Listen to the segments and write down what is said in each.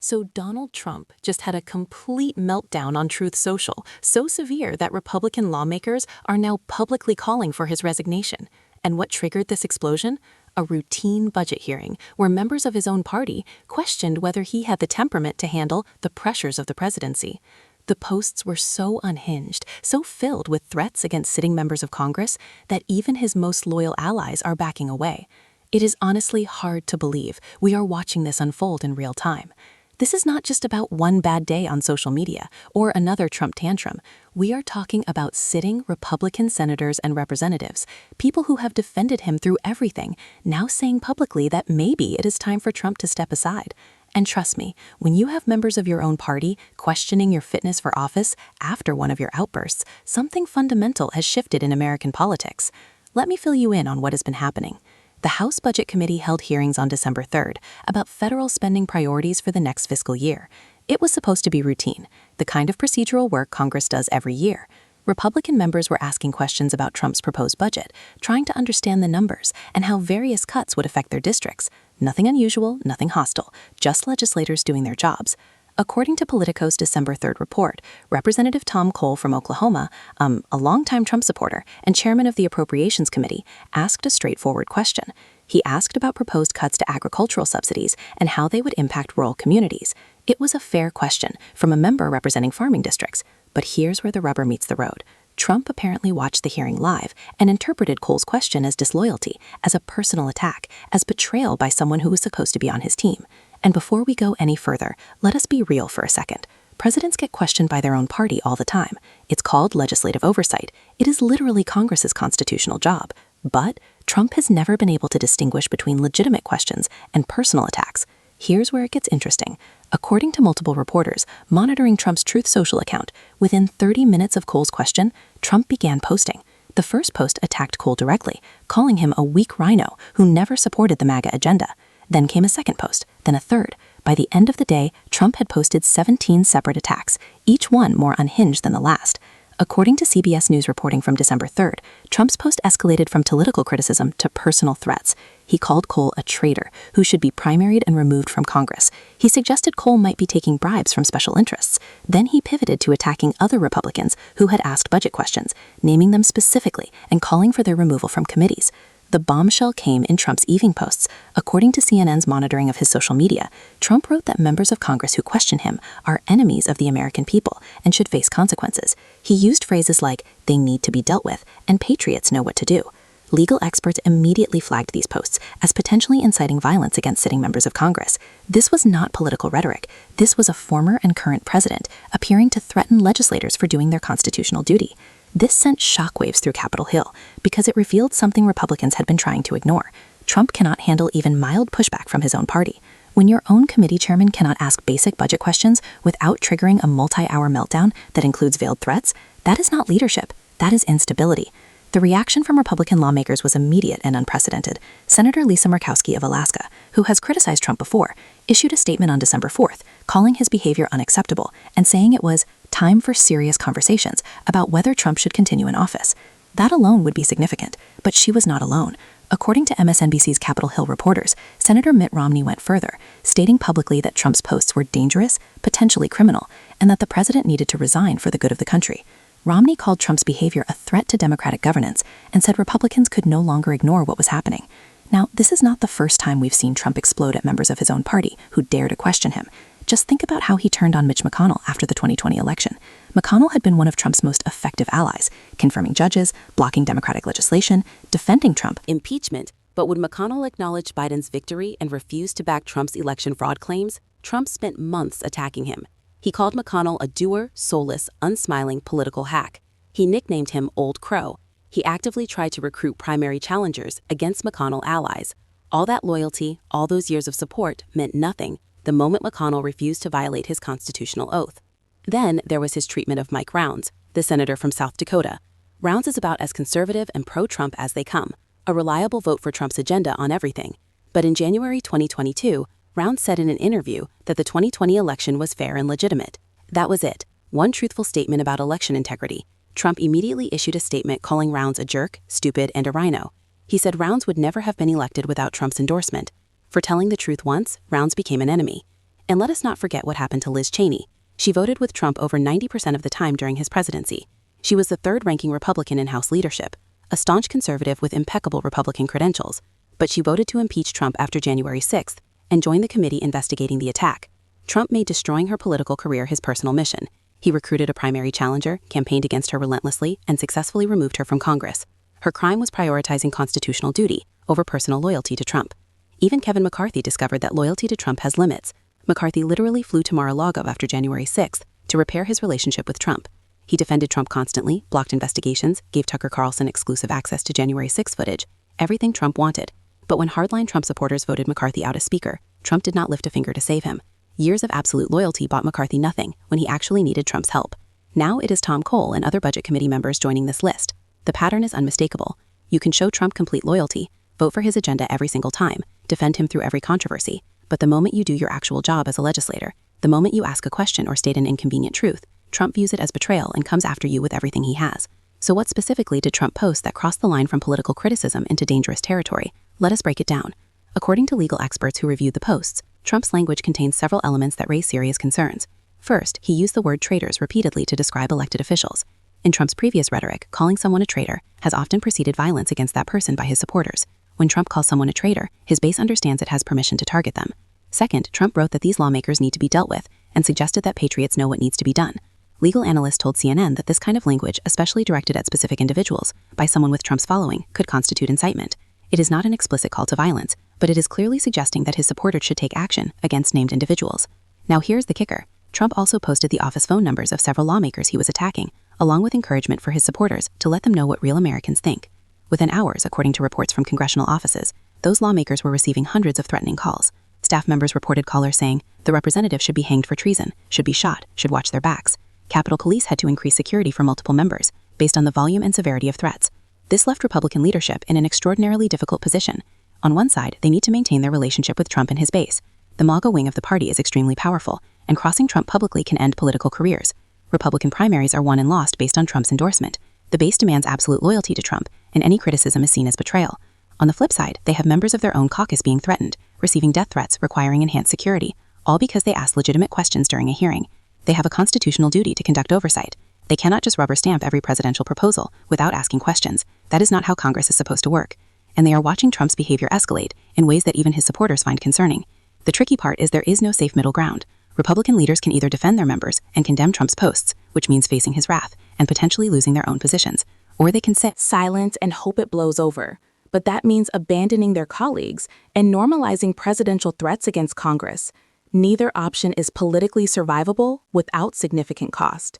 So Donald Trump just had a complete meltdown on Truth Social, so severe that Republican lawmakers are now publicly calling for his resignation. And what triggered this explosion? A routine budget hearing where members of his own party questioned whether he had the temperament to handle the pressures of the presidency. The posts were so unhinged, so filled with threats against sitting members of Congress, that even his most loyal allies are backing away. It is honestly hard to believe we are watching this unfold in real time. This is not just about one bad day on social media or another Trump tantrum. We are talking about sitting Republican senators and representatives, people who have defended him through everything, now saying publicly that maybe it is time for Trump to step aside. And trust me, when you have members of your own party questioning your fitness for office after one of your outbursts, something fundamental has shifted in American politics. Let me fill you in on what has been happening. The House Budget Committee held hearings on December 3rd about federal spending priorities for the next fiscal year. It was supposed to be routine, the kind of procedural work Congress does every year. Republican members were asking questions about Trump's proposed budget, trying to understand the numbers and how various cuts would affect their districts. Nothing unusual, nothing hostile, just legislators doing their jobs. According to Politico's December 3rd report, Representative Tom Cole from Oklahoma, a longtime Trump supporter and chairman of the Appropriations Committee, asked a straightforward question. He asked about proposed cuts to agricultural subsidies and how they would impact rural communities. It was a fair question from a member representing farming districts, but here's where the rubber meets the road. Trump apparently watched the hearing live and interpreted Cole's question as disloyalty, as a personal attack, as betrayal by someone who was supposed to be on his team. And before we go any further, let us be real for a second. Presidents get questioned by their own party all the time. It's called legislative oversight. It is literally Congress's constitutional job. But Trump has never been able to distinguish between legitimate questions and personal attacks. Here's where it gets interesting. According to multiple reporters monitoring Trump's Truth Social account, within 30 minutes of Cole's question, Trump began posting. The first post attacked Cole directly, calling him a weak rhino who never supported the MAGA agenda. Then came a second post, then a third. By the end of the day, Trump had posted 17 separate attacks, each one more unhinged than the last. According to CBS News reporting from December 3rd, Trump's post escalated from political criticism to personal threats. He called Cole a traitor who should be primaried and removed from Congress. He suggested Cole might be taking bribes from special interests. Then he pivoted to attacking other Republicans who had asked budget questions, naming them specifically and calling for their removal from committees. The bombshell came in Trump's evening posts. According to CNN's monitoring of his social media, Trump wrote that members of Congress who question him are enemies of the American people and should face consequences. He used phrases like, "they need to be dealt with," and "patriots know what to do." Legal experts immediately flagged these posts as potentially inciting violence against sitting members of Congress. This was not political rhetoric. This was a former and current president appearing to threaten legislators for doing their constitutional duty. This sent shockwaves through Capitol Hill because it revealed something Republicans had been trying to ignore. Trump cannot handle even mild pushback from his own party. When your own committee chairman cannot ask basic budget questions without triggering a multi-hour meltdown that includes veiled threats, that is not leadership. That is instability. The reaction from Republican lawmakers was immediate and unprecedented. Senator Lisa Murkowski of Alaska, who has criticized Trump before, issued a statement on December 4th, calling his behavior unacceptable and saying it was time for serious conversations about whether Trump should continue in office. That alone would be significant, but she was not alone. According to MSNBC's Capitol Hill reporters, Senator Mitt Romney went further, stating publicly that Trump's posts were dangerous, potentially criminal, and that the president needed to resign for the good of the country. Romney called Trump's behavior a threat to democratic governance and said Republicans could no longer ignore what was happening. Now, this is not the first time we've seen Trump explode at members of his own party who dare to question him. Just think about how he turned on Mitch McConnell after the 2020 election. McConnell had been one of Trump's most effective allies, confirming judges, blocking Democratic legislation, defending Trump. Impeachment. But would McConnell acknowledge Biden's victory and refuse to back Trump's election fraud claims? Trump spent months attacking him. He called McConnell a doer, soulless, unsmiling political hack. He nicknamed him Old Crow. He actively tried to recruit primary challengers against McConnell allies. All that loyalty, all those years of support meant nothing the moment McConnell refused to violate his constitutional oath. Then there was his treatment of Mike Rounds, the senator from South Dakota. Rounds is about as conservative and pro-Trump as they come, a reliable vote for Trump's agenda on everything. But in January 2022, Rounds said in an interview that the 2020 election was fair and legitimate. That was it. One truthful statement about election integrity. Trump immediately issued a statement calling Rounds a jerk, stupid, and a rhino. He said Rounds would never have been elected without Trump's endorsement. For telling the truth once, Rounds became an enemy. And let us not forget what happened to Liz Cheney. She voted with Trump over 90% of the time during his presidency. She was the third-ranking Republican in House leadership, a staunch conservative with impeccable Republican credentials. But she voted to impeach Trump after January 6th and joined the committee investigating the attack. Trump made destroying her political career his personal mission. He recruited a primary challenger, campaigned against her relentlessly, and successfully removed her from Congress. Her crime was prioritizing constitutional duty over personal loyalty to Trump. Even Kevin McCarthy discovered that loyalty to Trump has limits. McCarthy literally flew to Mar-a-Lago after January 6th to repair his relationship with Trump. He defended Trump constantly, blocked investigations, gave Tucker Carlson exclusive access to January 6 footage, everything Trump wanted. But when hardline Trump supporters voted McCarthy out as Speaker, Trump did not lift a finger to save him. Years of absolute loyalty bought McCarthy nothing when he actually needed Trump's help. Now it is Tom Cole and other Budget Committee members joining this list. The pattern is unmistakable. You can show Trump complete loyalty, vote for his agenda every single time, defend him through every controversy, but the moment you do your actual job as a legislator, the moment you ask a question or state an inconvenient truth, Trump views it as betrayal and comes after you with everything he has. So what specifically did Trump post that crossed the line from political criticism into dangerous territory? Let us break it down. According to legal experts who reviewed the posts, Trump's language contains several elements that raise serious concerns. First, he used the word traitors repeatedly to describe elected officials. In Trump's previous rhetoric, calling someone a traitor has often preceded violence against that person by his supporters. When Trump calls someone a traitor, his base understands it has permission to target them. Second, Trump wrote that these lawmakers need to be dealt with and suggested that patriots know what needs to be done. Legal analysts told CNN that this kind of language, especially directed at specific individuals by someone with Trump's following, could constitute incitement. It is not an explicit call to violence, but it is clearly suggesting that his supporters should take action against named individuals. Now here's the kicker. Trump also posted the office phone numbers of several lawmakers he was attacking, along with encouragement for his supporters to let them know what real Americans think. Within hours, according to reports from congressional offices, those lawmakers were receiving hundreds of threatening calls. Staff members reported callers saying, the representative should be hanged for treason, should be shot, should watch their backs. Capitol Police had to increase security for multiple members, based on the volume and severity of threats. This left Republican leadership in an extraordinarily difficult position. On one side, they need to maintain their relationship with Trump and his base. The MAGA wing of the party is extremely powerful, and crossing Trump publicly can end political careers. Republican primaries are won and lost based on Trump's endorsement. The base demands absolute loyalty to Trump, and any criticism is seen as betrayal. On the flip side, they have members of their own caucus being threatened, receiving death threats requiring enhanced security, all because they asked legitimate questions during a hearing. They have a constitutional duty to conduct oversight. They cannot just rubber stamp every presidential proposal without asking questions. That is not how Congress is supposed to work. And they are watching Trump's behavior escalate in ways that even his supporters find concerning. The tricky part is there is no safe middle ground. Republican leaders can either defend their members and condemn Trump's posts, which means facing his wrath and potentially losing their own positions, or they can sit silent and hope it blows over. But that means abandoning their colleagues and normalizing presidential threats against Congress. Neither option is politically survivable without significant cost.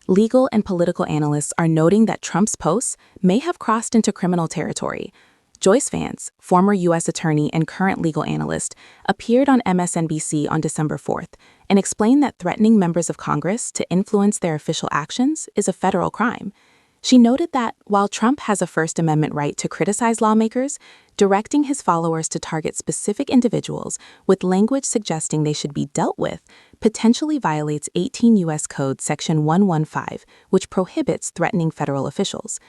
Legal and political analysts are noting that Trump's posts may have crossed into criminal territory. Joyce Vance, former U.S. attorney and current legal analyst, appeared on MSNBC on December 4th and explained that threatening members of Congress to influence their official actions is a federal crime. She noted that while Trump has a First Amendment right to criticize lawmakers, directing his followers to target specific individuals with language suggesting they should be dealt with potentially violates 18 U.S. Code Section 115, which prohibits threatening federal officials.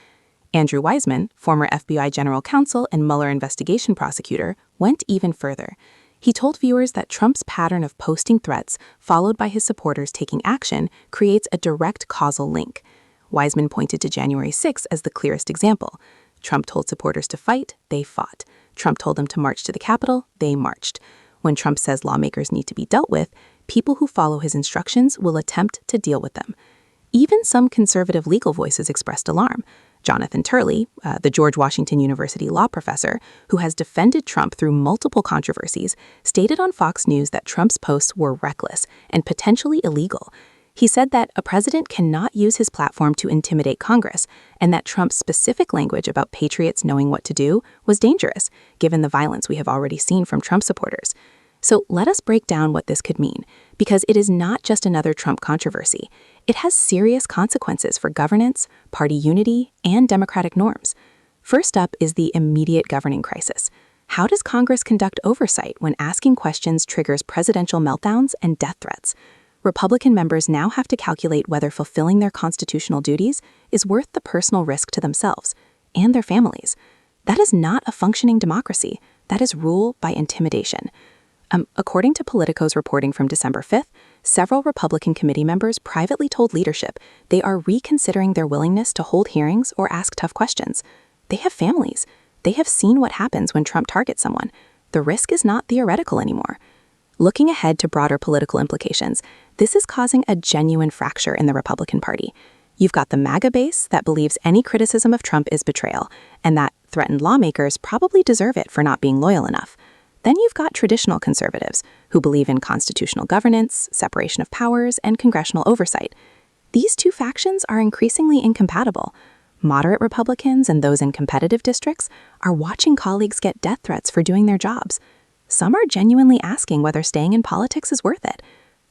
Andrew Weissmann, former FBI general counsel and Mueller investigation prosecutor, went even further. He told viewers that Trump's pattern of posting threats followed by his supporters taking action creates a direct causal link. Weissmann pointed to January 6 as the clearest example. Trump told supporters to fight, they fought. Trump told them to march to the Capitol, they marched. When Trump says lawmakers need to be dealt with, people who follow his instructions will attempt to deal with them. Even some conservative legal voices expressed alarm. Jonathan Turley, the George Washington University law professor, who has defended Trump through multiple controversies, stated on Fox News that Trump's posts were reckless and potentially illegal. He said that a president cannot use his platform to intimidate Congress, and that Trump's specific language about patriots knowing what to do was dangerous, given the violence we have already seen from Trump supporters. So let us break down what this could mean, because it is not just another Trump controversy. It has serious consequences for governance, party unity, and democratic norms. First up is the immediate governing crisis. How does Congress conduct oversight when asking questions triggers presidential meltdowns and death threats? Republican members now have to calculate whether fulfilling their constitutional duties is worth the personal risk to themselves and their families. That is not a functioning democracy. That is rule by intimidation. According to Politico's reporting from December 5th, several Republican committee members privately told leadership they are reconsidering their willingness to hold hearings or ask tough questions. They have families. They have seen what happens when Trump targets someone. The risk is not theoretical anymore. Looking ahead to broader political implications, this is causing a genuine fracture in the Republican Party. You've got the MAGA base that believes any criticism of Trump is betrayal, and that threatened lawmakers probably deserve it for not being loyal enough. Then you've got traditional conservatives who believe in constitutional governance, separation of powers, and congressional oversight. These two factions are increasingly incompatible. Moderate Republicans and those in competitive districts are watching colleagues get death threats for doing their jobs. Some are genuinely asking whether staying in politics is worth it.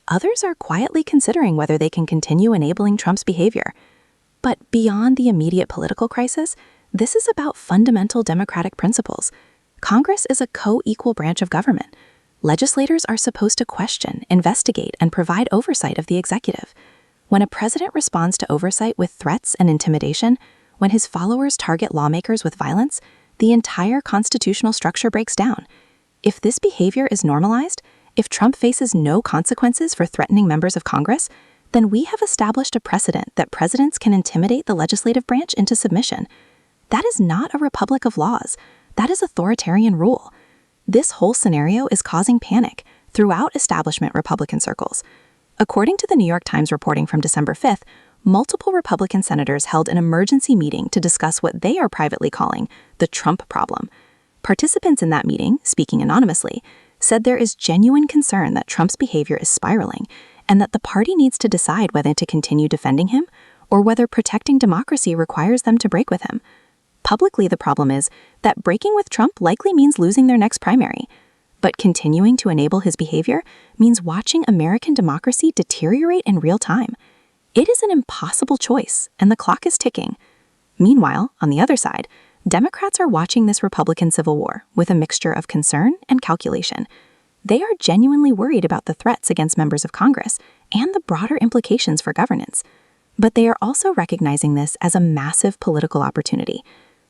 Others are quietly considering whether they can continue enabling Trump's behavior. But beyond the immediate political crisis, this is about fundamental democratic principles. Congress is a co-equal branch of government. Legislators are supposed to question, investigate, and provide oversight of the executive. When a president responds to oversight with threats and intimidation, when his followers target lawmakers with violence, the entire constitutional structure breaks down. If this behavior is normalized, if Trump faces no consequences for threatening members of Congress, then we have established a precedent that presidents can intimidate the legislative branch into submission. That is not a republic of laws. That is authoritarian rule. This whole scenario is causing panic throughout establishment Republican circles. According to the New York Times reporting from December 5th, multiple Republican senators held an emergency meeting to discuss what they are privately calling the Trump problem. Participants in that meeting, speaking anonymously, said there is genuine concern that Trump's behavior is spiraling and that the party needs to decide whether to continue defending him or whether protecting democracy requires them to break with him. Publicly, the problem is that breaking with Trump likely means losing their next primary. But continuing to enable his behavior means watching American democracy deteriorate in real time. It is an impossible choice, and the clock is ticking. Meanwhile, on the other side, Democrats are watching this Republican civil war with a mixture of concern and calculation. They are genuinely worried about the threats against members of Congress and the broader implications for governance. But they are also recognizing this as a massive political opportunity.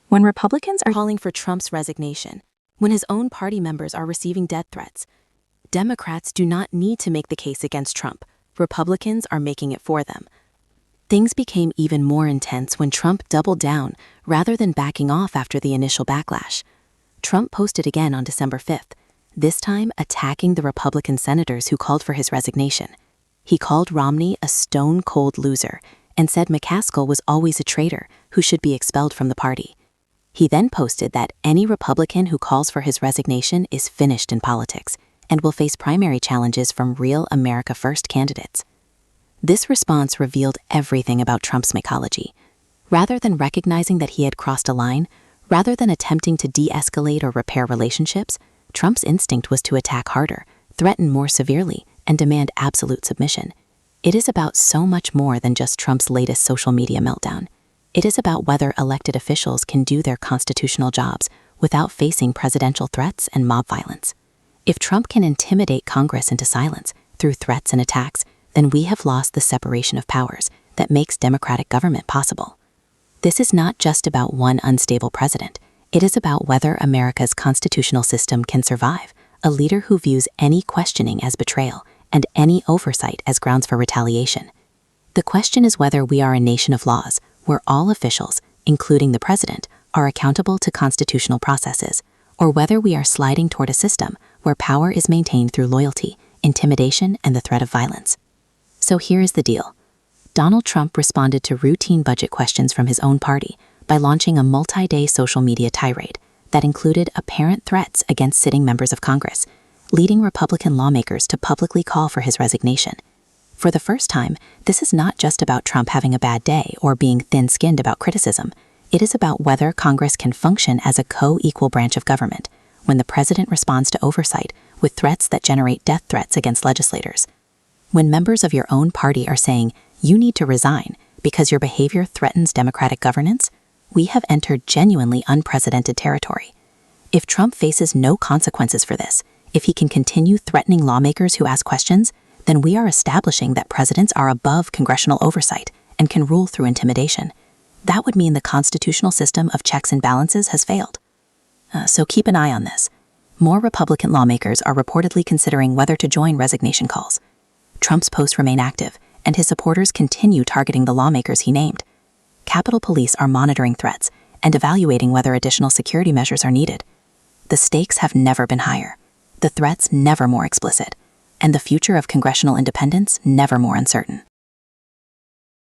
When Republicans are calling for Trump's resignation, when his own party members are receiving death threats, Democrats do not need to make the case against Trump. Republicans are making it for them. Things became even more intense when Trump doubled down rather than backing off after the initial backlash. Trump posted again on December 5th, this time attacking the Republican senators who called for his resignation. He called Romney a stone-cold loser and said McCaskill was always a traitor who should be expelled from the party. He then posted that any Republican who calls for his resignation is finished in politics and will face primary challenges from real America First candidates. This response revealed everything about Trump's mythology. Rather than recognizing that he had crossed a line, rather than attempting to de-escalate or repair relationships, Trump's instinct was to attack harder, threaten more severely, and demand absolute submission. It is about so much more than just Trump's latest social media meltdown. It is about whether elected officials can do their constitutional jobs without facing presidential threats and mob violence. If Trump can intimidate Congress into silence through threats and attacks, then we have lost the separation of powers that makes democratic government possible. This is not just about one unstable president. It is about whether America's constitutional system can survive a leader who views any questioning as betrayal and any oversight as grounds for retaliation. The question is whether we are a nation of laws where all officials, including the president, are accountable to constitutional processes, or whether we are sliding toward a system where power is maintained through loyalty, intimidation, and the threat of violence. So here is the deal. Donald Trump responded to routine budget questions from his own party by launching a multi-day social media tirade that included apparent threats against sitting members of Congress, leading Republican lawmakers to publicly call for his resignation. For the first time, this is not just about Trump having a bad day or being thin-skinned about criticism. It is about whether Congress can function as a co-equal branch of government when the president responds to oversight with threats that generate death threats against legislators. When members of your own party are saying, you need to resign because your behavior threatens democratic governance, we have entered genuinely unprecedented territory. If Trump faces no consequences for this, if he can continue threatening lawmakers who ask questions, then we are establishing that presidents are above congressional oversight and can rule through intimidation. That would mean the constitutional system of checks and balances has failed. So keep an eye on this. more Republican lawmakers are reportedly considering whether to join resignation calls. Trump's posts remain active, and his supporters continue targeting the lawmakers he named. Capitol Police are monitoring threats and evaluating whether additional security measures are needed. The stakes have never been higher, the threats never more explicit, and the future of congressional independence never more uncertain.